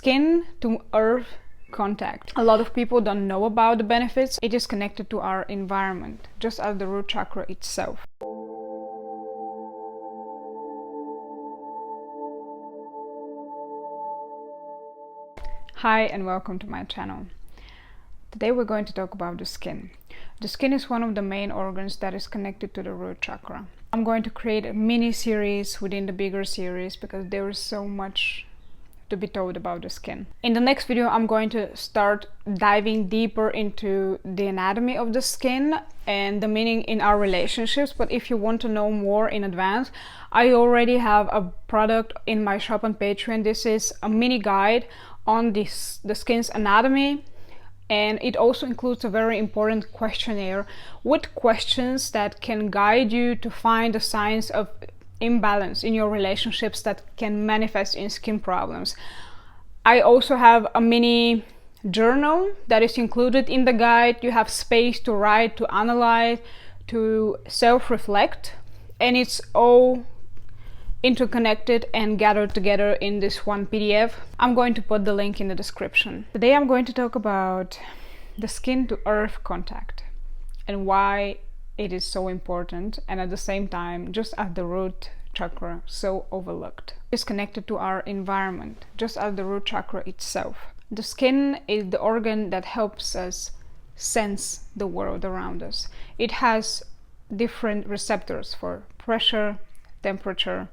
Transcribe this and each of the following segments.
skin to earth contact. A lot of people don't know about the benefits. It is connected to our environment, just as the root chakra itself. Hi and welcome to my channel. Today we're going to talk about the skin. The skin is one of the main organs that is connected to the root chakra. I'm going to create a mini series within the bigger series because there is so much to be told about the skin. In the next video I'm going to start diving deeper into the anatomy of the skin and the meaning in our relationships. But if you want to know more in advance, I already have a product in my shop on Patreon. This is a mini guide on the skin's anatomy, and it also includes a very important questionnaire with questions that can guide you to find the signs of imbalance in your relationships that can manifest in skin problems. I also have a mini journal that is included in the guide. You have space to write, to analyze, to self-reflect, and it's all interconnected and gathered together in this one PDF. I'm going to put the link in the description. Today I'm going to talk about the skin to earth contact and why it is so important, and at the same time, just as the root chakra, so overlooked. It's connected to our environment, just as the root chakra itself. The skin is the organ that helps us sense the world around us. It has different receptors for pressure, temperature,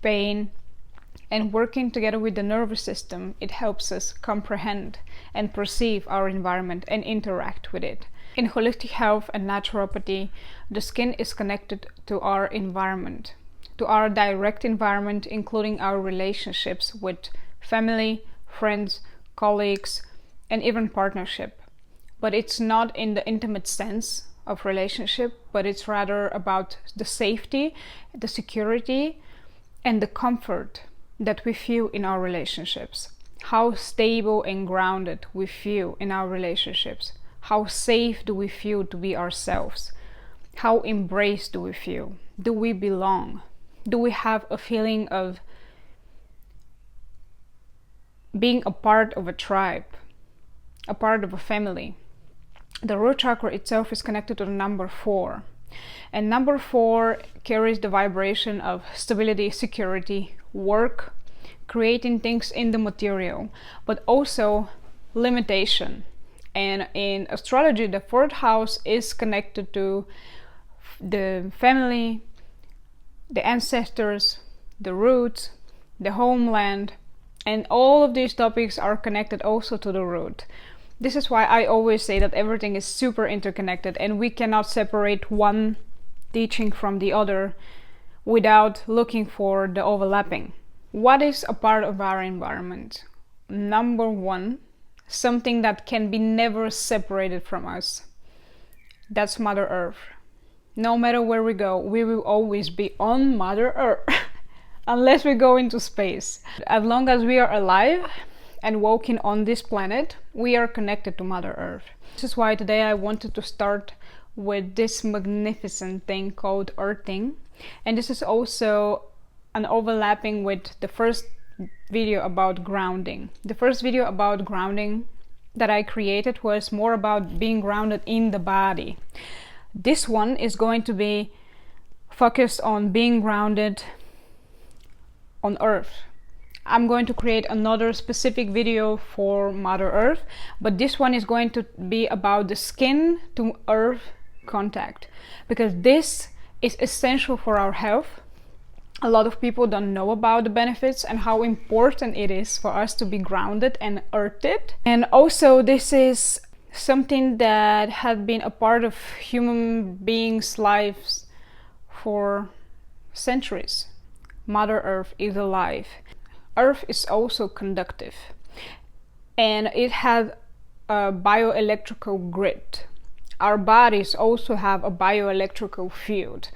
pain, and working together with the nervous system, it helps us comprehend and perceive our environment and interact with it. In holistic health and naturopathy, the skin is connected to our environment, to our direct environment, including our relationships with family, friends, colleagues, and even partnership. But it's not in the intimate sense of relationship, but it's rather about the safety, the security, and the comfort that we feel in our relationships. How stable and grounded we feel in our relationships. How safe do we feel to be ourselves? How embraced do we feel? Do we belong? Do we have a feeling of being a part of a tribe, a part of a family? The root chakra itself is connected to the number 4. And number 4 carries the vibration of stability, security, work, creating things in the material, but also limitation. And in astrology, the 4th house is connected to the family, the ancestors, the roots, the homeland, and all of these topics are connected also to the root. This is why I always say that everything is super interconnected and we cannot separate one teaching from the other without looking for the overlapping. What is a part of our environment? Number 1, something that can be never separated from us. That's Mother Earth. No matter where we go, we will always be on Mother Earth unless we go into space. As long as we are alive and walking on this planet, we are connected to Mother Earth. This is why today I wanted to start with this magnificent thing called earthing. And this is also an overlapping with the first video about grounding. The first video about grounding that I created was more about being grounded in the body. This one is going to be focused on being grounded on Earth. I'm going to create another specific video for Mother Earth, but this one is going to be about the skin to earth contact, because this is essential for our health. A lot of people don't know about the benefits and how important it is for us to be grounded and earthed. And also this is something that has been a part of human beings' lives for centuries. Mother Earth is alive. Earth is also conductive, and it has a bioelectrical grid. Our bodies also have a bioelectrical field.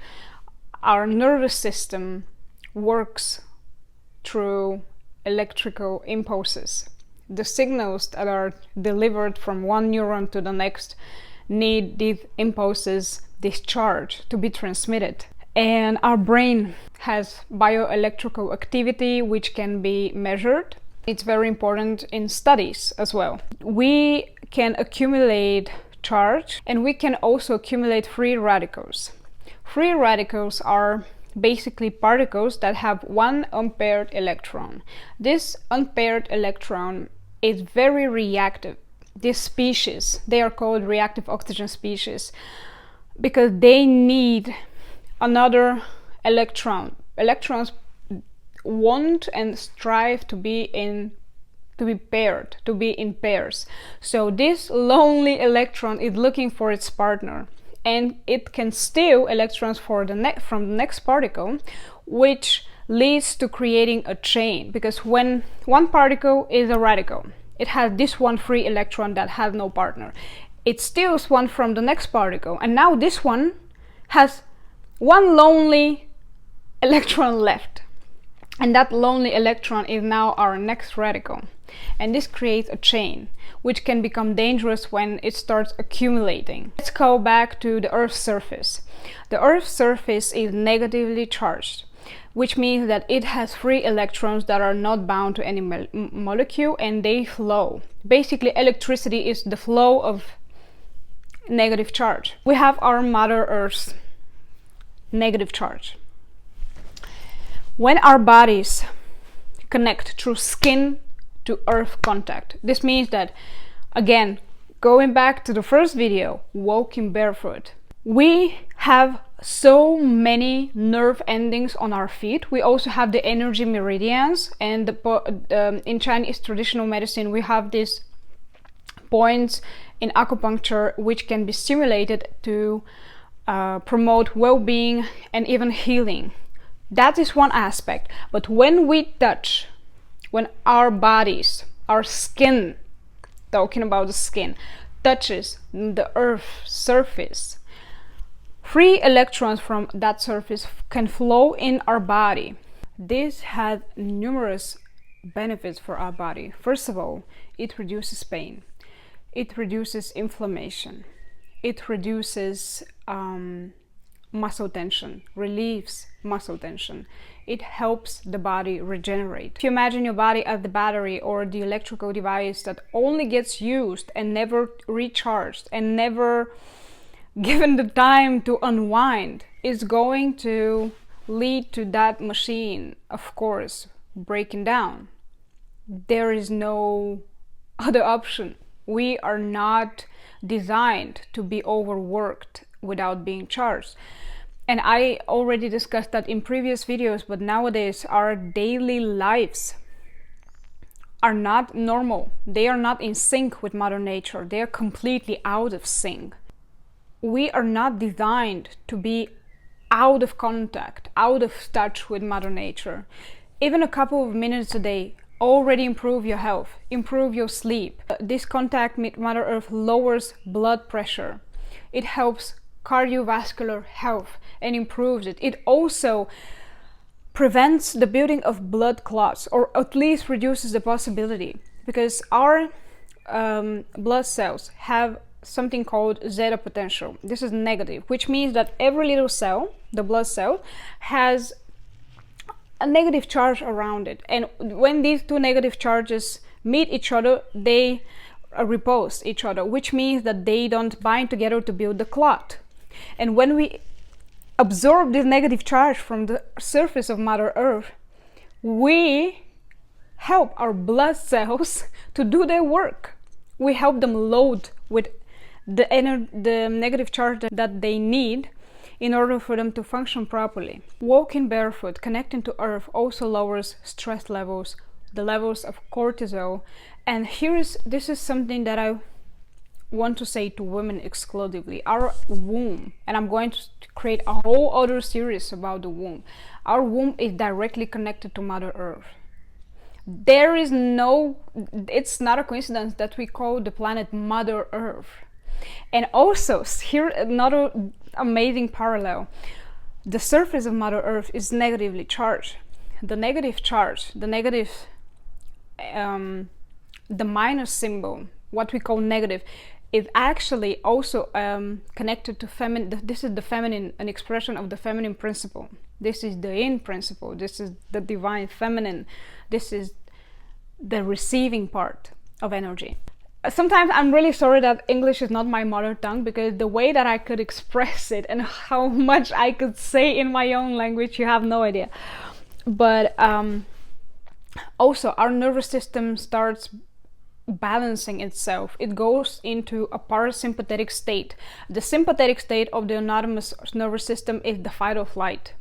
Our nervous system works through electrical impulses. The signals that are delivered from one neuron to the next need these impulses discharged to be transmitted. And our brain has bioelectrical activity which can be measured. It's very important in studies as well. We can accumulate charge, and we can also accumulate free radicals. Free radicals are basically particles that have one unpaired electron. This unpaired electron is very reactive. This species, they are called reactive oxygen species because they need another electron. Electrons want and strive to be paired, to be in pairs. So this lonely electron is looking for its partner, and it can steal electrons from the next particle, which leads to creating a chain, because when one particle is a radical, it has this one free electron that has no partner. It steals one from the next particle, and now this one has one lonely electron left, and that lonely electron is now our next radical. And this creates a chain, which can become dangerous when it starts accumulating. Let's go back to the Earth's surface. The Earth's surface is negatively charged, which means that it has free electrons that are not bound to any molecule, and they flow. Basically, electricity is the flow of negative charge. We have our Mother Earth's negative charge. When our bodies connect through skin to earth contact, this means that, again, going back to the first video, walking barefoot, we have so many nerve endings on our feet. We also have the energy meridians, and in Chinese traditional medicine we have these points in acupuncture which can be stimulated to promote well-being and even healing. That is one aspect. But when we touch, when our bodies, our skin, talking about the skin, touches the earth's surface, free electrons from that surface can flow in our body. This has numerous benefits for our body. First of all, it reduces pain. It reduces inflammation. It reduces muscle tension, relieves muscle tension. It helps the body regenerate. If you imagine your body as the battery or the electrical device that only gets used and never recharged and never given the time to unwind, is going to lead to that machine, of course, breaking down. There is no other option. We are not designed to be overworked without being charged. And I already discussed that in previous videos, but nowadays our daily lives are not normal. They are not in sync with Mother Nature. They are completely out of sync. We are not designed to be out of contact, out of touch with Mother Nature. Even a couple of minutes a day already improve your health, improve your sleep. This contact with Mother Earth lowers blood pressure. It helps cardiovascular health and improves it. It also prevents the building of blood clots, or at least reduces the possibility, because our blood cells have something called zeta potential. This is negative, which means that every little cell, the blood cell, has a negative charge around it, and when these two negative charges meet each other, they repulse each other, which means that they don't bind together to build the clot. And when we absorb this negative charge from the surface of Mother Earth, we help our blood cells to do their work. We help them load with the negative charge that they need in order for them to function properly. Walking barefoot, connecting to earth, also lowers stress levels, the levels of cortisol. And this is something that I want to say to women exclusively. Our womb, and I'm going to create a whole other series about the womb. Our womb is directly connected to Mother Earth. It's not a coincidence that we call the planet Mother Earth. And also, here another amazing parallel. The surface of Mother Earth is negatively charged. The negative charge, the minus symbol, what we call negative, is actually also connected to feminine. This is the feminine, an expression of the feminine principle. This is the yin principle. This is the divine feminine. This is the receiving part of energy. Sometimes I'm really sorry that English is not my mother tongue, because the way that I could express it and how much I could say in my own language, you have no idea. But also our nervous system starts balancing itself. It goes into a parasympathetic state. The sympathetic state of the autonomous nervous system is the fight or flight.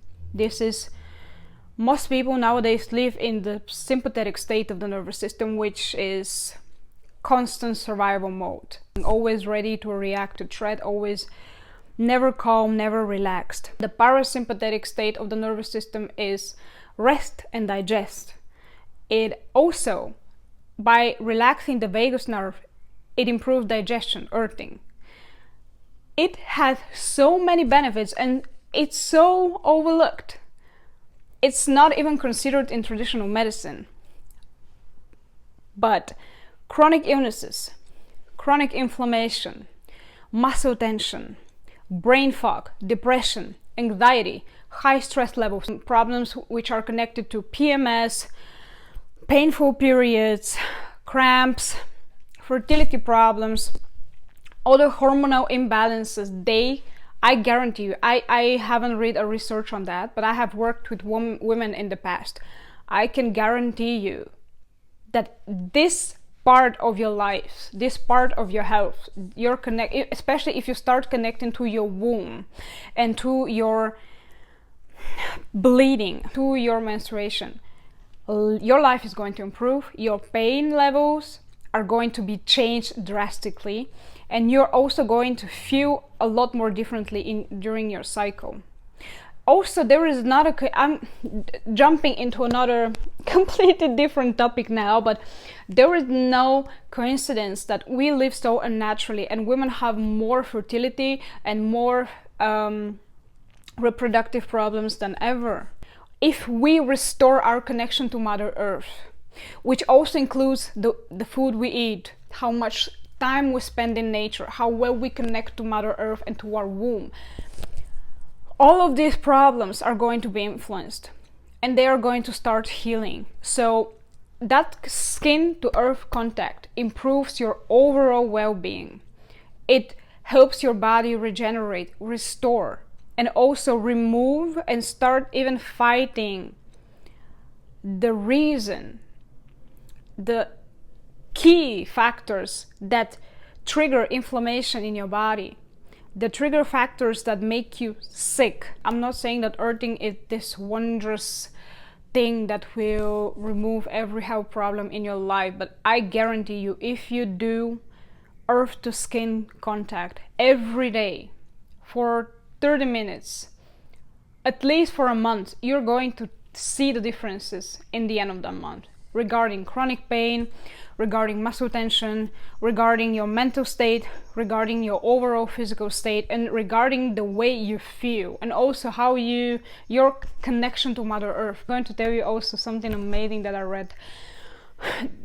Most people nowadays live in the sympathetic state of the nervous system, which is constant survival mode, always ready to react to threat, always never calm, never relaxed. The parasympathetic state of the nervous system is rest and digest. It also, by relaxing the vagus nerve, it improves digestion, earthing. It has so many benefits, and it's so overlooked. It's not even considered in traditional medicine. But chronic illnesses, chronic inflammation, muscle tension, brain fog, depression, anxiety, high stress levels, problems which are connected to PMS, painful periods, cramps, fertility problems, other hormonal imbalances, I guarantee you, I haven't read a research on that, but I have worked with women in the past. I can guarantee you that this part of your life, this part of your health, especially if you start connecting to your womb and to your bleeding, to your menstruation, your life is going to improve. Your pain levels are going to be changed drastically, and you're also going to feel a lot more differently during your cycle. Also, I'm jumping into another completely different topic now, but there is no coincidence that we live so unnaturally and women have more fertility and more reproductive problems than ever. If we restore our connection to Mother Earth, which also includes the food we eat, how much time we spend in nature, how well we connect to Mother Earth and to our womb, all of these problems are going to be influenced and they are going to start healing. So that skin to earth contact improves your overall well-being. It helps your body regenerate, restore, and also remove and start even fighting the key factors that trigger inflammation in your body, the trigger factors that make you sick. I'm not saying that earthing is this wondrous thing that will remove every health problem in your life, but I guarantee you, if you do earth to skin contact every day for 30 minutes, at least for a month, you're going to see the differences in the end of the month regarding chronic pain, regarding muscle tension, regarding your mental state, regarding your overall physical state, and regarding the way you feel, and also how your connection to Mother Earth. I'm going to tell you also something amazing that I read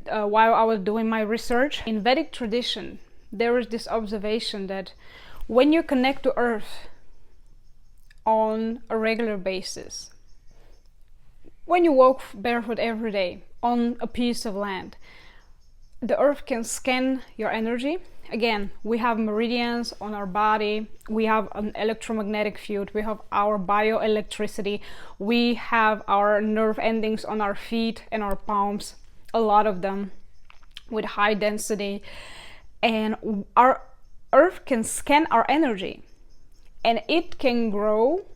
while I was doing my research. In Vedic tradition, there is this observation that when you connect to Earth on a regular basis, when you walk barefoot every day on a piece of land, the earth can scan your energy. Again, we have meridians on our body, we have an electromagnetic field, we have our bioelectricity, we have our nerve endings on our feet and our palms, a lot of them with high density, and our earth can scan our energy and it can grow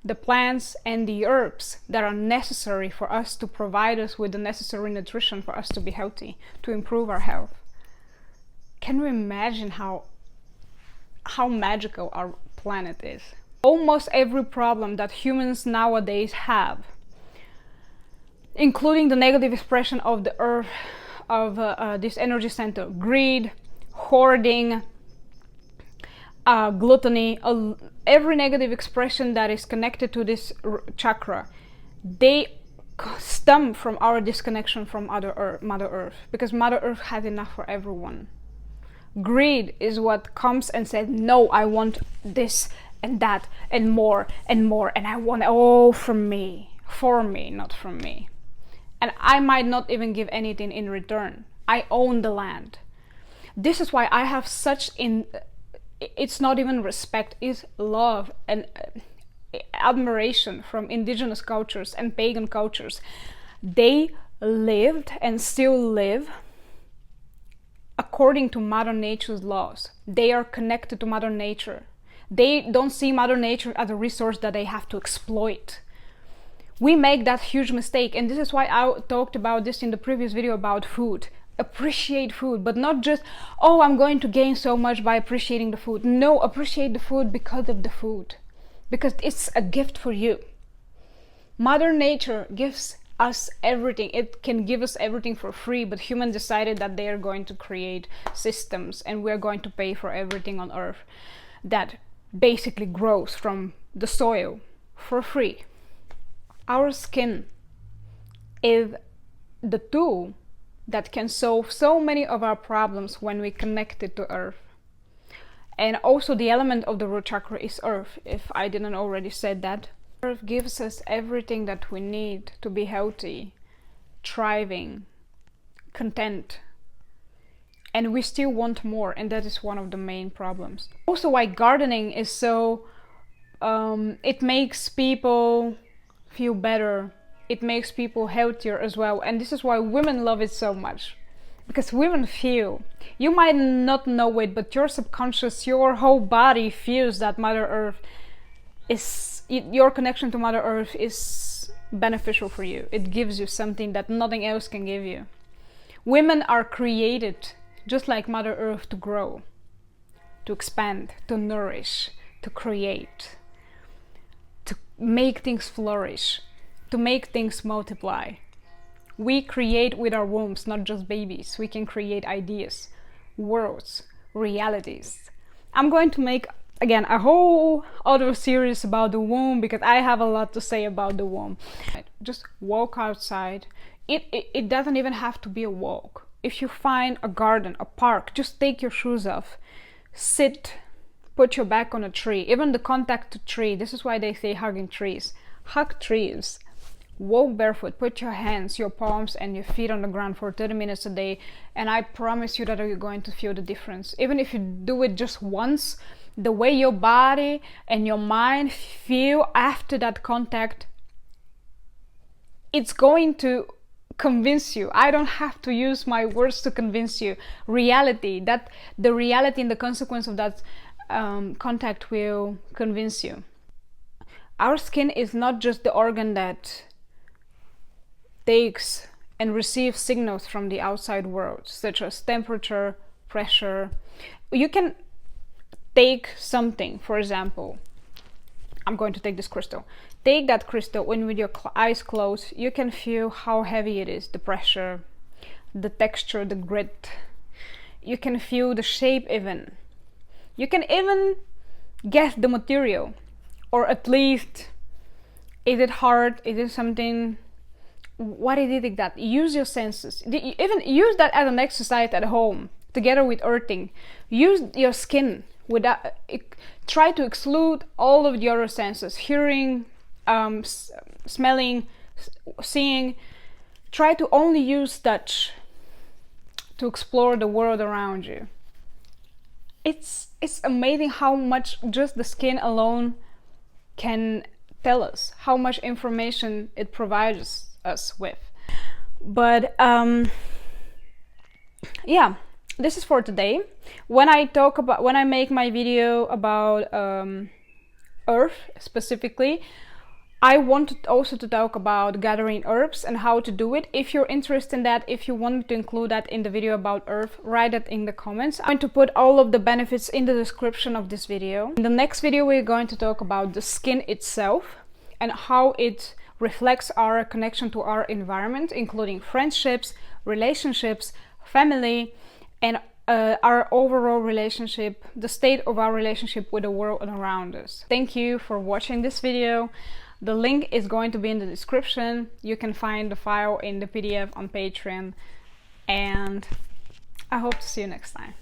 the plants and the herbs that are necessary for us to provide us with the necessary nutrition for us to be healthy, to improve our health. Can you imagine how magical our planet is? Almost every problem that humans nowadays have, including the negative expression of the earth, of this energy center, greed, hoarding, gluttony, every negative expression that is connected to this chakra, they stem from our disconnection from Mother Earth, because Mother Earth has enough for everyone. Greed is what comes and says, no, I want this and that and more, and I want it all from me, for me, not from me. and I might not even give anything in return. I own the land. This is why I have such it's not even respect, it's love and admiration from indigenous cultures and pagan cultures. They lived and still live according to Mother Nature's laws. They are connected to Mother Nature. They don't see Mother Nature as a resource that they have to exploit. We make that huge mistake, and this is why I talked about this in the previous video about food. Appreciate food, but not just, oh, I'm going to gain so much by appreciating the food. No, appreciate the food because of the food, because it's a gift for you. Mother Nature gives us everything. It can give us everything for free, but humans decided that they are going to create systems and we're going to pay for everything on earth that basically grows from the soil for free. Our skin is the tool that can solve so many of our problems when we connect it to earth. And also the element of the root chakra is earth, if I didn't already said that. Earth gives us everything that we need to be healthy, thriving, content. And we still want more, and that is one of the main problems. Also why gardening is so, it makes people feel better. It makes people healthier as well. And this is why women love it so much. Because women feel, you might not know it, but your subconscious, your whole body feels that Mother Earth is, your connection to Mother Earth is beneficial for you. It gives you something that nothing else can give you. Women are created just like Mother Earth to grow, to expand, to nourish, to create, to make things flourish, to make things multiply. We create with our wombs, not just babies. We can create ideas, worlds, realities. I'm going to make, again, a whole other series about the womb because I have a lot to say about the womb. Just walk outside. It doesn't even have to be a walk. If you find a garden, a park, just take your shoes off, sit, put your back on a tree, even the contact to tree. This is why they say hugging trees. Hug trees. Walk barefoot, put your hands, your palms and your feet on the ground for 30 minutes a day, and I promise you that you're going to feel the difference. Even if you do it just once, the way your body and your mind feel after that contact, it's going to convince you. I don't have to use my words to convince you. Reality, that the reality and the consequence of that contact will convince you. Our skin is not just the organ that takes and receives signals from the outside world, such as temperature, pressure. You can take something, for example, I'm going to take this crystal. Take that crystal, and with your eyes closed, you can feel how heavy it is, the pressure, the texture, the grit. You can feel the shape even. You can even guess the material, or at least, is it hard, is it something, what is it like that? Use your senses. Even use that as an exercise at home, together with earthing. Use your skin. Try to exclude all of the other senses, hearing, smelling, seeing. Try to only use touch to explore the world around you. It's amazing how much just the skin alone can tell us, how much information it provides us with. But yeah, this is for today. When I make my video about earth specifically, I wanted also to talk about gathering herbs and how to do it. If you're interested in that, if you want to include that in the video about earth, write it in the comments. I'm going to put all of the benefits in the description of this video. In the next video, we're going to talk about the skin itself and how it reflects our connection to our environment, including friendships, relationships, family, and our overall relationship, the state of our relationship with the world around us. Thank you for watching this video. The link is going to be in the description. You can find the file in the PDF on Patreon, and I hope to see you next time.